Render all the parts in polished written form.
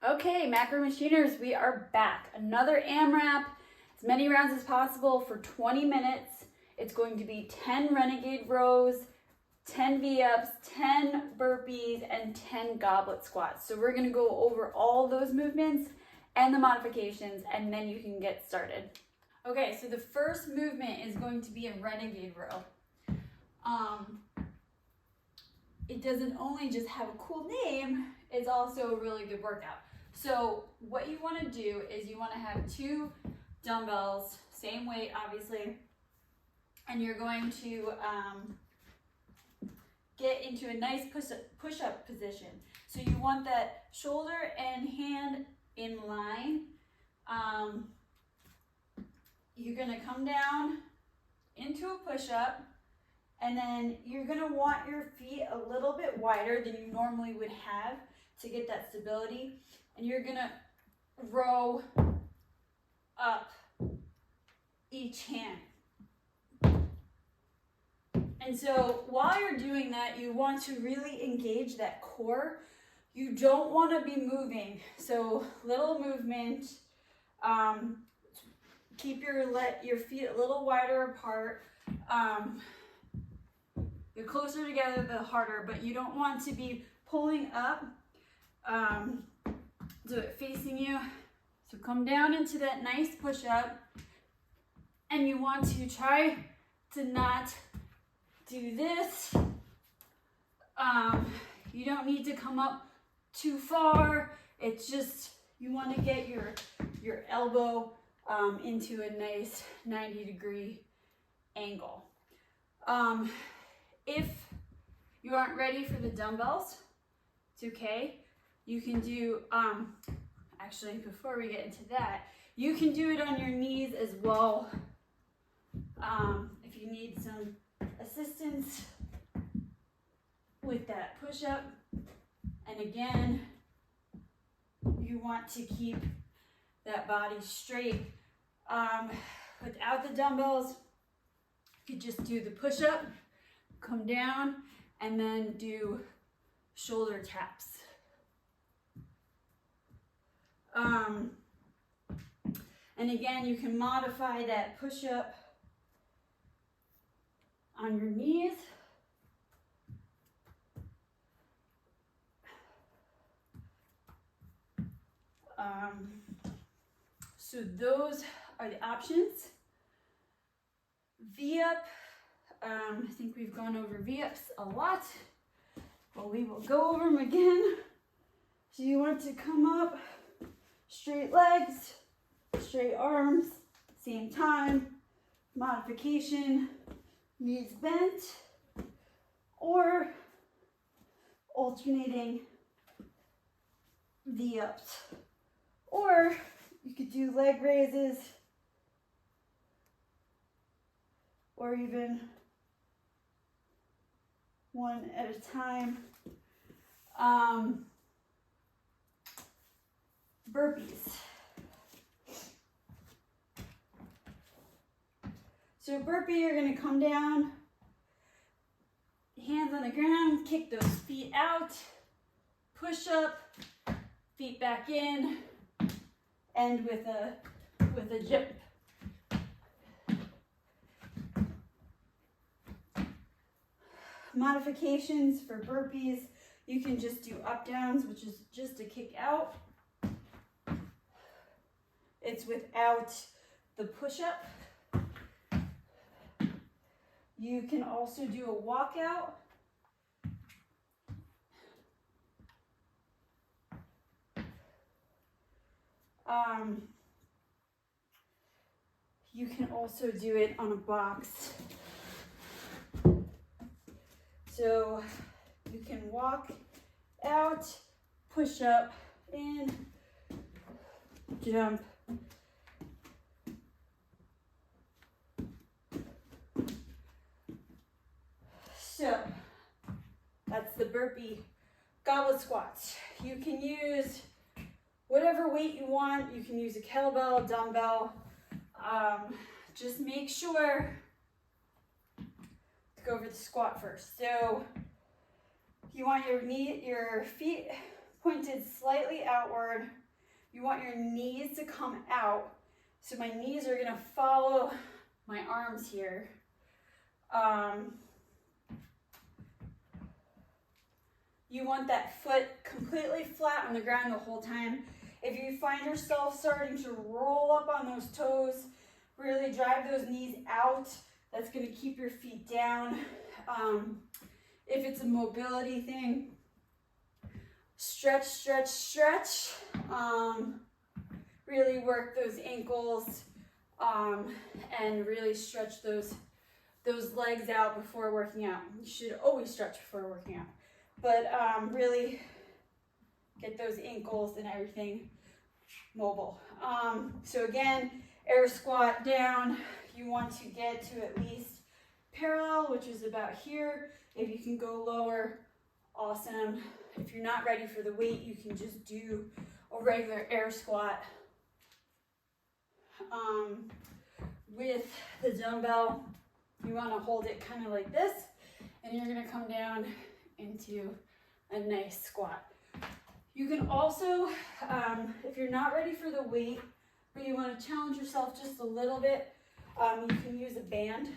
Okay, macro machiners, we are back. Another AMRAP, as many rounds as possible for 20 minutes. It's going to be 10 renegade rows, 10 V-ups, 10 burpees, and 10 goblet squats. So we're gonna go over all those movements and the modifications, and then you can get started. Okay, so the first movement is going to be a renegade row. It doesn't only just have a cool name, it's also a really good workout. So what you want to do is you want to have 2 dumbbells, same weight obviously, and you're going to get into a nice push-up position. So you want that shoulder and hand in line. You're going to come down into a push-up, and then you're going to want your feet a little bit wider than you normally would have to get that stability. And you're going to row up each hand. And so while you're doing that, you want to really engage that core. You don't want to be moving. So little movement. Keep your feet a little wider apart. The closer together, the harder, but you don't want to be pulling up. Do it facing you. So come down into that nice push-up, and you want to try to not do this. You don't need to come up too far. It's just, you want to get your elbow into a nice 90-degree angle. If you aren't ready for the dumbbells, it's okay. You can do, actually before we get into that, you can do it on your knees as well. If you need some assistance with that push-up. And again, you want to keep that body straight. Without the dumbbells, you could just do the push-up, come down, and then do shoulder taps. And again, you can modify that push-up on your knees. So those are the options. V-up, I think we've gone over V-ups a lot, but we will go over them again. So you want to come up, straight legs, straight arms, same time, modification, knees bent, or alternating V-ups. Or you could do leg raises, or even one at a time. Burpees. So burpee, you're going to come down, hands on the ground, kick those feet out, push up, feet back in, end with a jump. Modifications for burpees, you can just do up downs, which is just a kick out. It's without the push-up. You can also do a walkout. You can also do it on a box. So you can walk out, push up, in, jump. So that's the burpee goblet squats. You can use whatever weight you want. You can use a kettlebell, dumbbell. Just make sure to go over the squat first. So you want your feet pointed slightly outward. You want your knees to come out. So my knees are gonna follow my arms here. You want that foot completely flat on the ground the whole time. If you find yourself starting to roll up on those toes, really drive those knees out. That's gonna keep your feet down. If it's a mobility thing, stretch, stretch, stretch. Really work those ankles and really stretch those legs out before working out. You should always stretch before working out, but really get those ankles and everything mobile. So again, air squat down. You want to get to at least parallel, which is about here. If you can go lower, awesome. If you're not ready for the weight, you can just do a regular air squat. With the dumbbell, you want to hold it kind of like this, and you're going to come down into a nice squat. You can also, if you're not ready for the weight, but you want to challenge yourself just a little bit, you can use a band.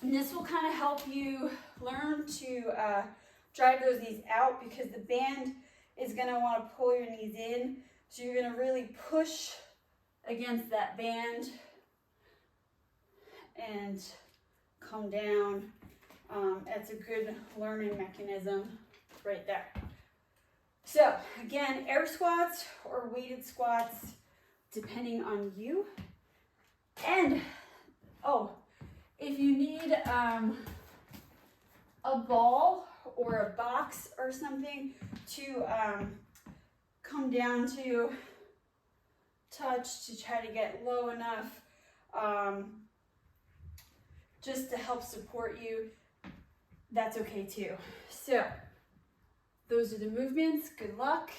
And this will kind of help you learn to drive those knees out, because the band is going to want to pull your knees in. So you're going to really push against that band and come down. That's a good learning mechanism right there. So again, air squats or weighted squats, depending on you. And if you need a ball or a box or something to come down to, touch to try to get low enough, just to help support you, that's okay too. So those are the movements. Good luck.